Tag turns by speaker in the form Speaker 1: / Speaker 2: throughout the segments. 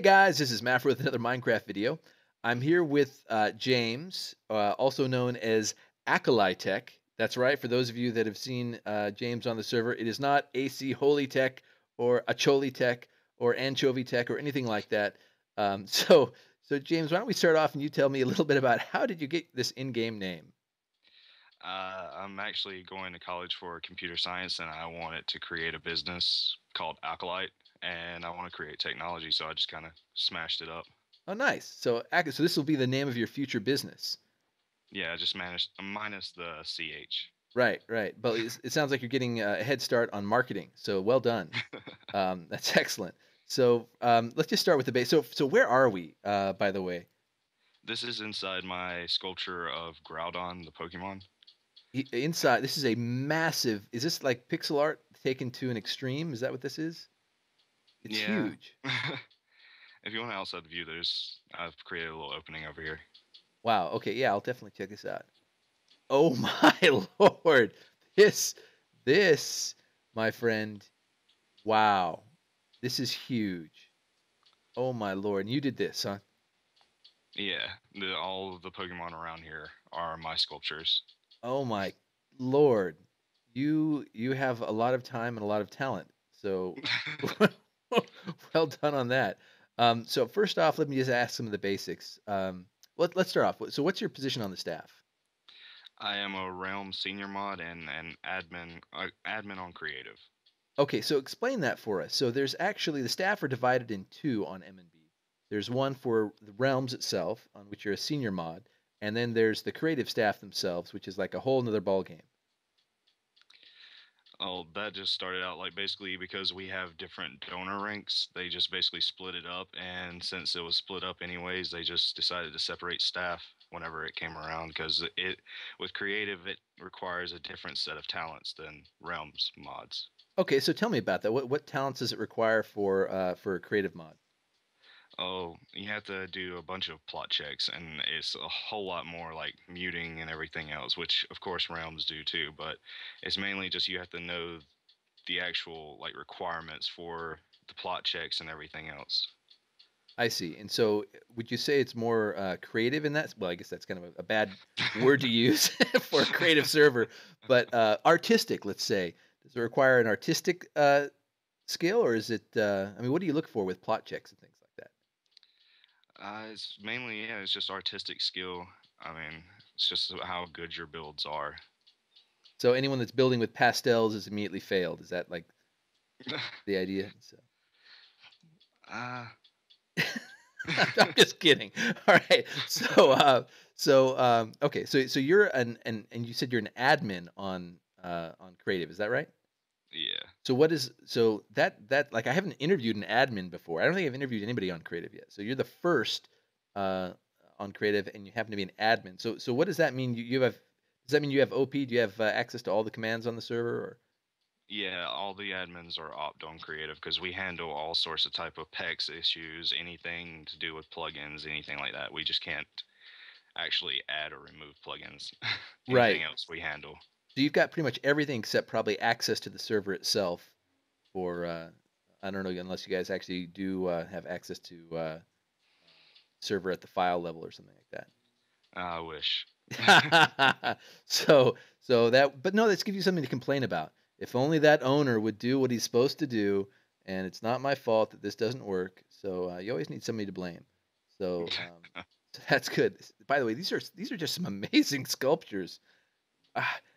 Speaker 1: guys, this is Matt with another Minecraft video. I'm here with James, also known as Acholytech. That's right. For those of you that have seen James on the server, it is not AC Holy Tech or Acholytech or Anchovy Tech or anything like that. Um, so, so James, why don't we start off and you tell me a little bit about how did you get this in-game name?
Speaker 2: I'm actually going to college for computer science, and I wanted to create a business called Acolyte, and I want to create technology, so I just kind of smashed it up.
Speaker 1: Oh, nice. So this will be the name of your future business.
Speaker 2: Yeah, I just managed minus the ch.
Speaker 1: Right, right. But it sounds like you're getting a head start on marketing. So well done. That's excellent. So let's just start with the base. So where are we, by the way?
Speaker 2: This is inside my sculpture of Groudon, the Pokemon.
Speaker 1: Inside, this is a massive. Is this like pixel art taken to an extreme? Is that what this is? It's
Speaker 2: Yeah.
Speaker 1: huge.
Speaker 2: If you want an outside view, I've created a little opening over here.
Speaker 1: Wow. Okay. Yeah, I'll definitely check this out. Oh my lord. This, this, my friend. Wow. This is huge. Oh my lord. And you did this, huh?
Speaker 2: Yeah, all of the Pokemon around here are my sculptures.
Speaker 1: Oh my lord. You have a lot of time and a lot of talent. So well done on that. So first off, let me just ask some of the basics. Let's start off. So what's your position on the staff?
Speaker 2: I am a Realm senior mod and an admin on creative.
Speaker 1: Okay, so explain that for us. So there's actually the staff are divided in two on Emenbee. There's one for the realms itself, on which you're a senior mod, and then there's the creative staff themselves, which is like a whole nother ball game.
Speaker 2: Oh, that just started out like basically because we have different donor ranks. They just basically split it up, and since it was split up anyways, they just decided to separate staff whenever it came around because it with creative it requires a different set of talents than realms mods.
Speaker 1: Okay, so tell me about that. What talents does it require for a creative mod?
Speaker 2: Oh, you have to do a bunch of plot checks, and it's a whole lot more like muting and everything else, which of course realms do too. But it's mainly just you have to know the actual like requirements for the plot checks and everything else.
Speaker 1: I see. And so, would you say it's more creative in that? Well, I guess that's kind of a bad word to use for a creative server, but artistic, let's say. Does it require an artistic skill, or is it? I mean, what do you look for with plot checks and things like that?
Speaker 2: It's mainly yeah, it's just artistic skill. I mean, it's just how good your builds are.
Speaker 1: So, anyone that's building with pastels is immediately failed. Is that like the idea? So,
Speaker 2: uh,
Speaker 1: I'm just kidding. All right. Okay. So you're and you said you're an admin on creative. Is that right?
Speaker 2: yeah.
Speaker 1: So what is so that like I haven't interviewed an admin before. I don't think I've interviewed anybody on creative yet. So you're the first uh, on creative, and you happen to be an admin. So what does that mean? You have does that mean you have OP? Do you have access to all the commands on the server? Or
Speaker 2: Yeah, all the admins are opt on creative because we handle all sorts of type of PEX issues, anything to do with plugins, anything like that. We just can't actually add or remove plugins. Anything
Speaker 1: right.
Speaker 2: else we handle.
Speaker 1: So you've got pretty much everything except probably access to the server itself. For I don't know unless you guys actually do have access to server at the file level or something like
Speaker 2: I wish.
Speaker 1: that. So that but no, let's give you something to complain about. If only that owner would do what he's supposed to do, and it's not my fault that this doesn't work. So you always need somebody to blame. So, so that's good. By the way, these are just some amazing sculptures.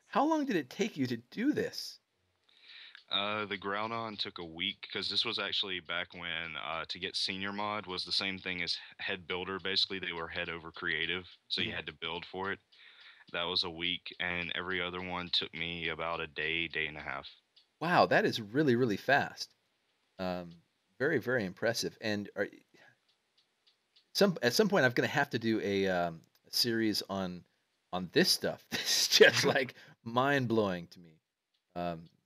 Speaker 1: How long did it take you to do this?
Speaker 2: The Groudon took a week because this was actually back when to get senior mod was the same thing as head builder. Basically, they were head over creative, so you
Speaker 1: Mhm.
Speaker 2: had to build for it. That was a week, and every other one took me about a day, day and a half.
Speaker 1: Wow, that is really really fast. Very very impressive. And some at some point I'm going to have to do a series on this stuff. This is just like mind blowing to me.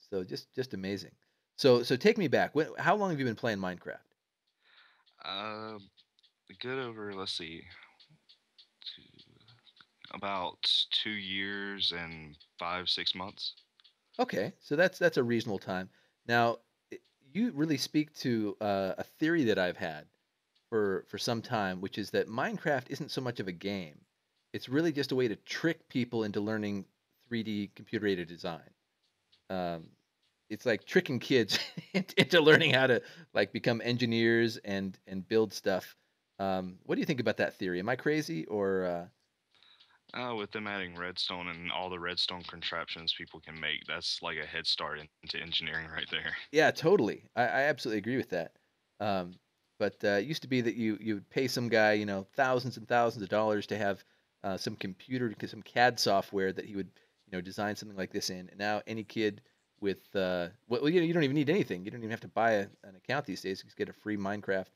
Speaker 1: So just amazing. So take me back. How long have you been playing Minecraft?
Speaker 2: uh, Good over, let's see, about 2 years and 5, 6 months.
Speaker 1: Okay, so that's a reasonable time. Now, you really speak to a theory that I've had for some time, which is that Minecraft isn't so much of a game. It's really just a way to trick people into learning 3D computer aided design. Um, it's like tricking kids into learning how to like become engineers and build stuff. What do you think about that theory? Am I crazy or
Speaker 2: With them adding redstone and all the redstone contraptions people can make, that's like a head start into engineering right there.
Speaker 1: Yeah, totally. I absolutely agree with that. Um, but it used to be that you would pay some guy, thousands and thousands of dollars to have some computer, some CAD software that he would, design something like this in. And now any kid with, well, you don't even need anything. You don't even have to buy an account these days. You just get a free Minecraft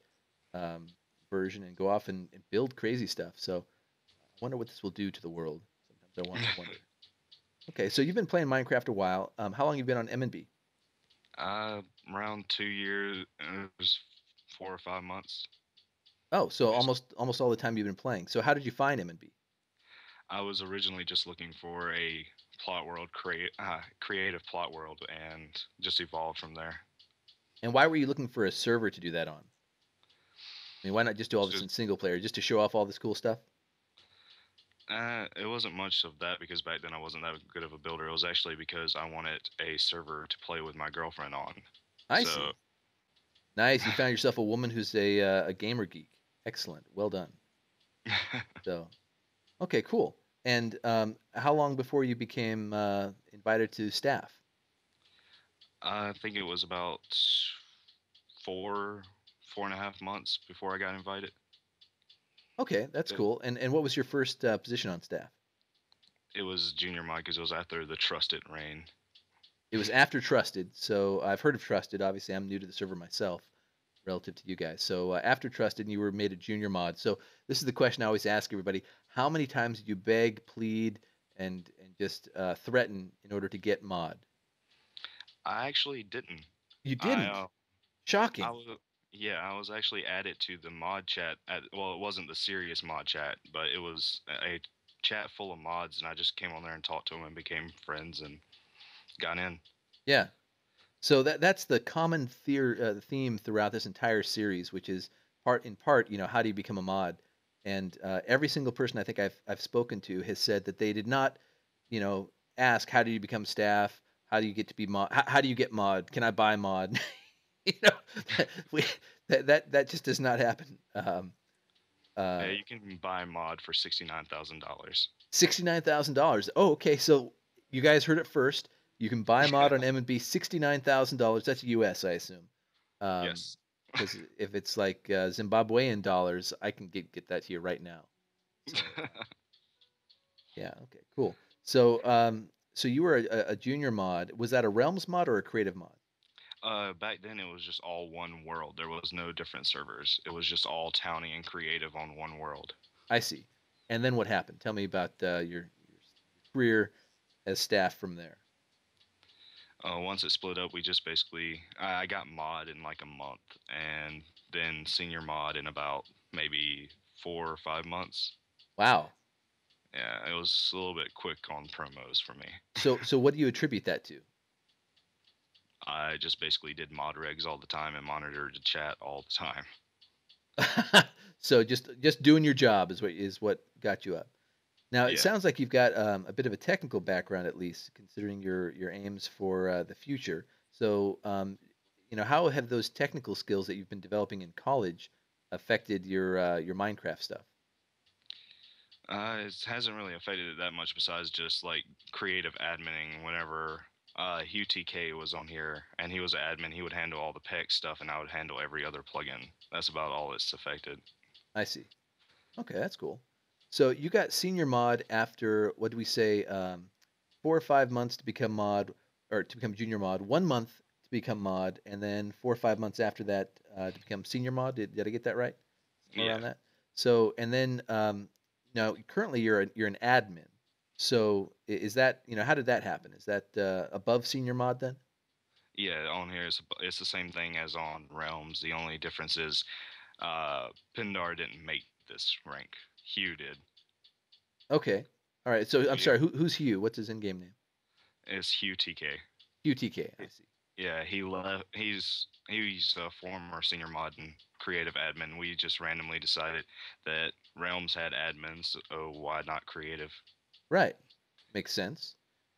Speaker 1: um, version and go off and build crazy stuff. So I wonder what this will do to the world. Sometimes I wonder. Okay, so you've been playing Minecraft a while. How long have you been on Emenbee?
Speaker 2: uh, Around 2 years, it was 4 or 5 months.
Speaker 1: Oh, so
Speaker 2: Just
Speaker 1: almost all the time you've been playing. So how did you find M&B?
Speaker 2: I was originally just looking for a creative plot world, and just evolved from there.
Speaker 1: And why were you looking for a server to do that on? I mean, why not just do all
Speaker 2: It's
Speaker 1: this
Speaker 2: just
Speaker 1: in single player, just to show off all this cool stuff?
Speaker 2: it wasn't much of that because back then I wasn't that good of a builder. It was actually because I wanted a server to play with my girlfriend on.
Speaker 1: I
Speaker 2: So
Speaker 1: see. Nice. You found yourself a woman who's a gamer geek. Excellent. Well done. So, okay, cool. And how long before you became invited to staff?
Speaker 2: I think it was about 4.5 months before I got invited.
Speaker 1: Okay, that's
Speaker 2: It,
Speaker 1: cool. And what was your first position on staff?
Speaker 2: it was junior mod because it was after the Trusted reign.
Speaker 1: It was after Trusted. So I've heard of Trusted. Obviously, I'm new to the server myself, relative to you guys. So after Trusted, you were made a junior mod. So this is the question I always ask everybody: how many times did you beg, plead, and just threaten in order to get mod?
Speaker 2: I actually didn't.
Speaker 1: You
Speaker 2: I
Speaker 1: didn't.
Speaker 2: I
Speaker 1: Shocking.
Speaker 2: was Yeah, I was actually added to the mod chat well, it wasn't the serious mod chat, but it was a chat full of mods, and I just came on there and talked to them and became friends and got in.
Speaker 1: Yeah. So that's the common theme throughout this entire series, which is part, how do you become a mod? And every single person I think I've spoken to has said that they did not, you know, ask how do you become staff? How do you get to be mod? How do you get mod? Can I buy mod? you know, we, that just does not happen.
Speaker 2: Yeah,
Speaker 1: Uh,
Speaker 2: you can buy mod for $69,000.
Speaker 1: $69,000. Oh, okay. So you guys heard it first. You can buy a mod on M&B, $69,000. That's US, I assume. Um,
Speaker 2: Yes.
Speaker 1: because if it's like Zimbabwean dollars, I can get that here right now. So yeah, okay, cool. So you were a junior mod. Was that a Realms mod or a creative mod?
Speaker 2: Back then it was just all one world. There was no different servers. It was just all towny and creative on one world.
Speaker 1: I see. And then what happened? Tell me about your career as staff from there.
Speaker 2: Once it split up, we just basically I got mod in like a month, and then senior mod in about maybe 4 or 5 months.
Speaker 1: Wow.
Speaker 2: Yeah, it was a little bit quick on promos for me.
Speaker 1: So what do you attribute that to?
Speaker 2: I just basically did mod regs all the time and monitored the chat all the time.
Speaker 1: So just doing your job is what got you up. Now it
Speaker 2: Yeah.
Speaker 1: sounds like you've got a bit of a technical background, at least considering your aims for the future. So how have those technical skills that you've been developing in college affected your Minecraft stuff?
Speaker 2: It hasn't really affected it that much besides just like creative adminning. Whenever Hugh TK was on here and he was an admin, he would handle all the PEX stuff and I would handle every other plugin. That's about all it's affected.
Speaker 1: I see. Okay, that's cool. So you got senior mod after what do we say? 4 or 5 months to become mod, or to become junior mod. 1 month to become mod, and then 4 or 5 months after that to become senior mod. Did I get that right? Somewhere
Speaker 2: Yeah.
Speaker 1: around that. So and then now currently you're an admin. So is that how did that happen? Is that above senior mod then?
Speaker 2: Yeah, on here it's the same thing as on Realms. The only difference is Pindar didn't make this rank. Hugh did.
Speaker 1: Okay. All right. So I'm
Speaker 2: Yeah,
Speaker 1: sorry. Who's Hugh? What's his in-game name?
Speaker 2: it's Hugh TK.
Speaker 1: UTK. I see.
Speaker 2: Yeah, he left. He's a former senior mod and creative admin. We just randomly decided that Realms had admins, so why not creative?
Speaker 1: Right. Makes sense.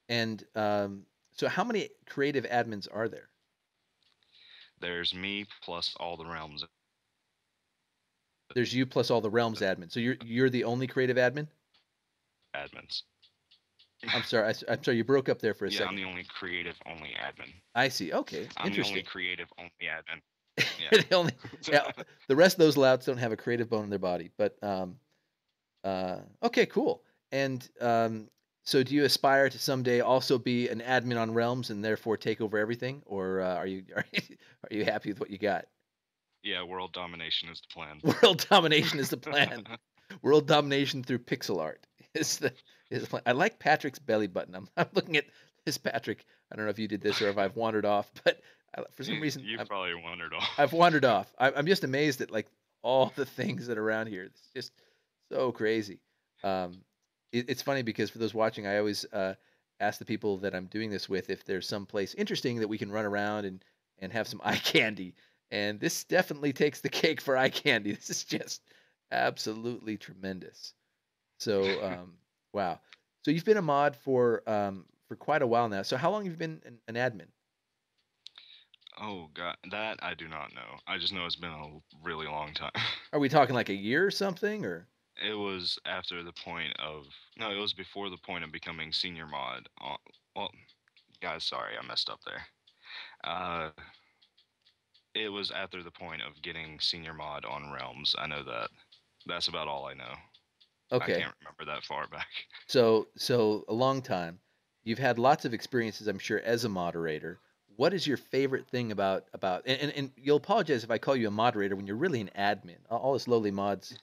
Speaker 1: And so, how many creative admins are there?
Speaker 2: There's me plus all the Realms
Speaker 1: There's you plus all the realms admins. So you're the only creative admin.
Speaker 2: admins.
Speaker 1: I'm sorry. I'm sorry. You broke up there for a
Speaker 2: Yeah, I'm
Speaker 1: second.
Speaker 2: the only creative only admin.
Speaker 1: I see. Okay.
Speaker 2: I'm the only
Speaker 1: Interesting.
Speaker 2: creative only admin.
Speaker 1: You're the only.
Speaker 2: Yeah.
Speaker 1: Yeah. The rest of those louts don't have a creative bone in their body. But okay. Cool. And so, do you aspire to someday also be an admin on realms and therefore take over everything, or are you happy with what you got?
Speaker 2: Yeah, world domination is the plan.
Speaker 1: World domination is the plan. World domination through pixel art is the plan. I like Patrick's belly button. I'm looking at this Patrick. I don't know if you did this or if I've wandered off, but for some reason
Speaker 2: You probably wandered
Speaker 1: I've
Speaker 2: off.
Speaker 1: wandered off. I'm just amazed at like all the things that are around here. It's just so crazy. Um, it's funny because for those watching, I always ask the people that I'm doing this with if there's some place interesting that we can run around and have some eye candy. And this definitely takes the cake for eye candy. This is just absolutely tremendous. So wow. So you've been a mod for quite a while now. So how long have you been an admin?
Speaker 2: Oh god, that I do not know. I just know it's been a really long time.
Speaker 1: Are we talking like a year or something or?
Speaker 2: It was after the point of no, it was before the point of becoming senior mod. Well, guys, sorry, I messed up there. Uh, it was after the point of getting senior mod on Realms. I know that. That's about all I know. I
Speaker 1: Okay.
Speaker 2: can't remember that far back.
Speaker 1: So a long time. You've had lots of experiences, I'm sure, as a moderator. What is your favorite thing about and you'll apologize if I call you a moderator when you're really an admin. All us lowly mods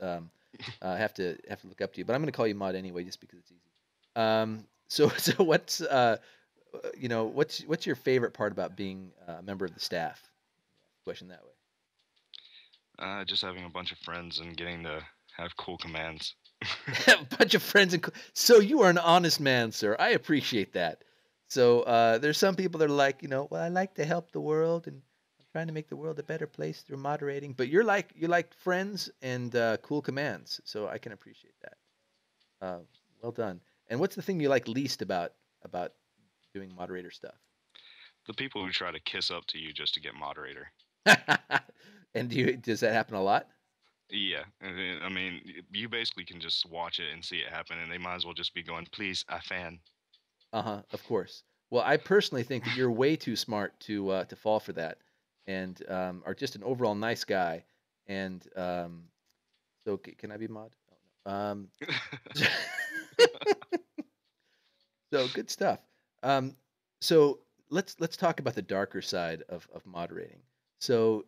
Speaker 1: have to look up to you, but I'm going to call you mod anyway, just because it's easy. So what's what's your favorite part about being a member of the staff? Question that way.
Speaker 2: Just having a bunch of friends and getting to have cool commands.
Speaker 1: A bunch of friends and so you are an honest man, sir. I appreciate that. So there's some people that are like, well, I like to help the world and I'm trying to make the world a better place through moderating. But you like friends and cool commands, so I can appreciate that. Uh, well done. And what's the thing you like least about doing moderator stuff?
Speaker 2: The people who try to kiss up to you just to get moderator.
Speaker 1: And does that happen a lot?
Speaker 2: Yeah, I mean, you basically can just watch it and see it happen, and they might as well just be going, "Please, I fan."
Speaker 1: Uh-huh, of course. Well, I personally think that you're way too smart to fall for that, and are just an overall nice guy. And so, can I be mod? Oh, no. So good stuff. Um, so let's talk about the darker side of moderating. So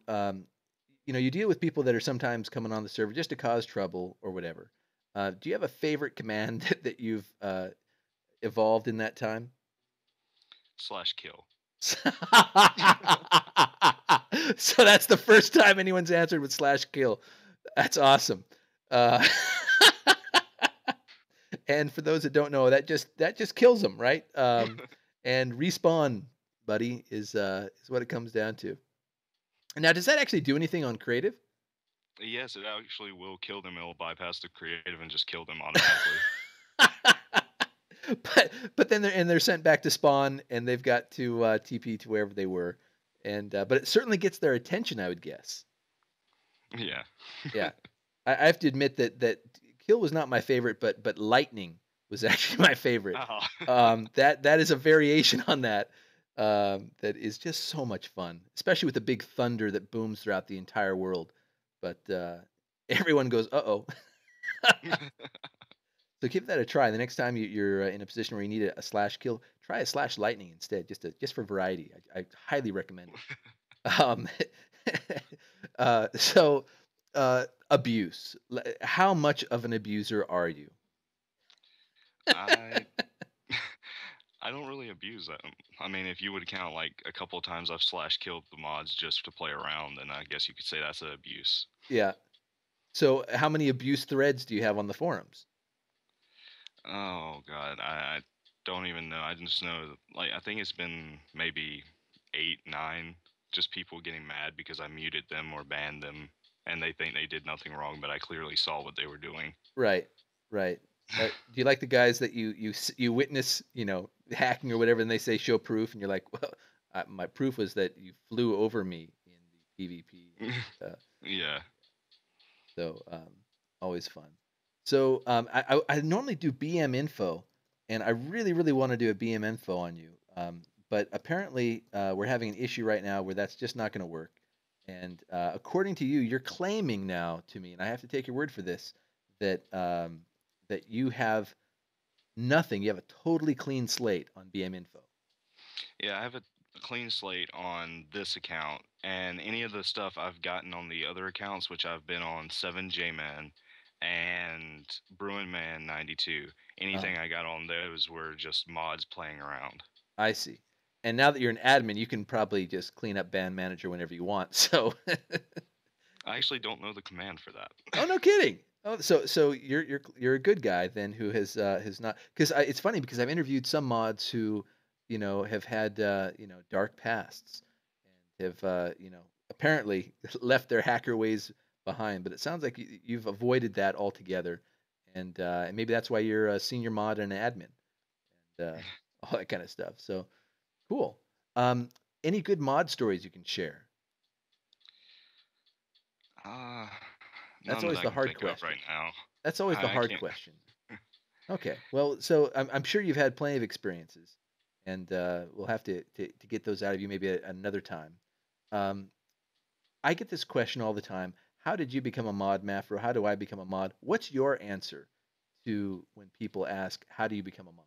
Speaker 1: you deal with people that are sometimes coming on the server just to cause trouble or whatever. Do you have a favorite command that you've evolved in that time?
Speaker 2: Slash kill.
Speaker 1: So that's the first time anyone's answered with slash kill. That's awesome. Uh, and for those that don't know, that just kills them, right? And respawn, buddy, is what it comes down to. Now, does that actually do anything on creative?
Speaker 2: Yes, it actually will kill them. It'll bypass the creative and just kill them automatically.
Speaker 1: But then they're sent back to spawn, and they've got to TP to wherever they were, and but it certainly gets their attention, I would guess.
Speaker 2: Yeah.
Speaker 1: Yeah, I have to admit that kill was not my favorite, but lightning was actually my favorite.
Speaker 2: Oh.
Speaker 1: That is a variation on that. That is just so much fun, especially with the big thunder that booms throughout the entire world. But everyone goes, "Uh-oh." So give that a try. The next time you're in a position where you need a slash kill, try a slash lightning instead, just for variety. I highly recommend it. So abuse. How much of an abuser are you?
Speaker 2: I I don't really abuse that. I mean, if you would count like a couple of times I've slash killed the mods just to play around, then I guess you could say that's an abuse.
Speaker 1: Yeah. So how many abuse threads do you have on the forums?
Speaker 2: Oh god, I don't even know. I just know like I think it's been maybe 8, 9, just people getting mad because I muted them or banned them. and they think they did nothing wrong, but I clearly saw what they were doing.
Speaker 1: Right, right. Do you like the guys that you witness, hacking or whatever, and they say show proof, and you're like, well, my proof was that you flew over me in the PvP.
Speaker 2: Yeah.
Speaker 1: So always fun. So I normally do BM info, and I really really want to do a BM info on you. But apparently we're having an issue right now where that's just not going to work. And according to you, you're claiming now to me, and I have to take your word for this, that that you have nothing. You have a totally clean slate on BM info.
Speaker 2: Yeah, I have a clean slate on this account, and any of the stuff I've gotten on the other accounts, which I've been on 7J-Man and Bruin Man 92,
Speaker 1: Uh,
Speaker 2: anything I got on those were just mods playing around.
Speaker 1: I see. And now that you're an admin, you can probably just clean up ban manager whenever you want. So
Speaker 2: I actually don't know the command for that.
Speaker 1: oh, no kidding. Oh, so you're a good guy then who has not because it's funny because I've interviewed some mods who have had dark pasts and have apparently left their hacker ways behind. But it sounds like you've avoided that altogether, and maybe that's why you're a senior mod and an admin and all that kind of stuff. So cool. Um, any good mod stories you can share?
Speaker 2: Uh,
Speaker 1: That's
Speaker 2: None that
Speaker 1: always
Speaker 2: I
Speaker 1: the
Speaker 2: can
Speaker 1: hard
Speaker 2: think of
Speaker 1: question.
Speaker 2: right now.
Speaker 1: That's always the
Speaker 2: I
Speaker 1: hard
Speaker 2: can't.
Speaker 1: question. Okay. Well, so I'm sure you've had plenty of experiences, and we'll have to get those out of you maybe another time. Um, I get this question all the time. How did you become a mod, Mafro? How do I become a mod? What's your answer to when people ask, how do you become a mod?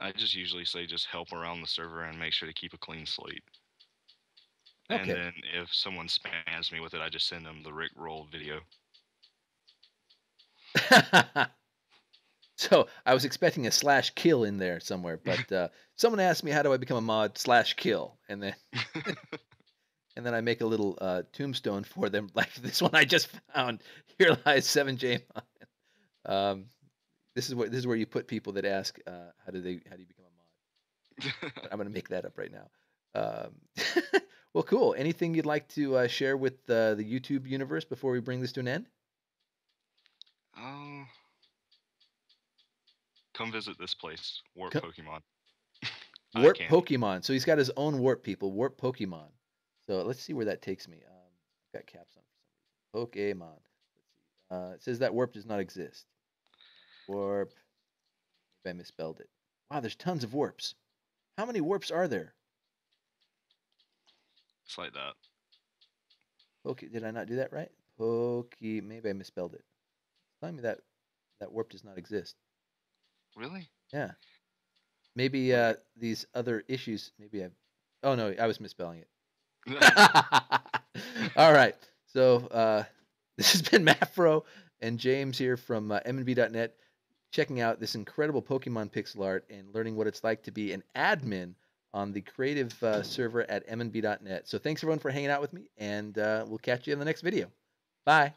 Speaker 2: I just usually say just help around the server and make sure to keep a clean slate. And
Speaker 1: Okay.
Speaker 2: then if someone spams me with it, I just send them the Rick roll video.
Speaker 1: So I was expecting a slash kill in there somewhere, but someone asked me, how do I become a mod slash kill? And then I make a little tombstone for them, like this one I just found. Here lies 7J. Um, this is where you put people that ask, how do you become a mod? I'm gonna make that up right now. Well, cool. Anything you'd like to share with the YouTube universe before we bring this to an end?
Speaker 2: Oh, come visit this place, Warp
Speaker 1: Co-
Speaker 2: Pokemon, Eye
Speaker 1: Warp
Speaker 2: Candy.
Speaker 1: Pokemon. So he's got his own warp people. Warp Pokemon. So let's see where that takes me. I've got caps on for some reason. Pokemon. Let's see. It says that warp does not exist. Warp. Maybe I misspelled it. Wow, there's tons of warps. How many warps are there?
Speaker 2: It's like that.
Speaker 1: Did I not do that right? Maybe I misspelled it. It's telling me that that warp does not exist.
Speaker 2: Really?
Speaker 1: Yeah. Maybe
Speaker 2: Weird.
Speaker 1: these other issues. Maybe I. Oh no, I was misspelling it. All right. So this has been Mafro and James here from Emenbee.net, checking out this incredible Pokemon pixel art and learning what it's like to be an admin on the creative server at Emenbee.net. So thanks everyone for hanging out with me, and we'll catch you in the next video. Bye.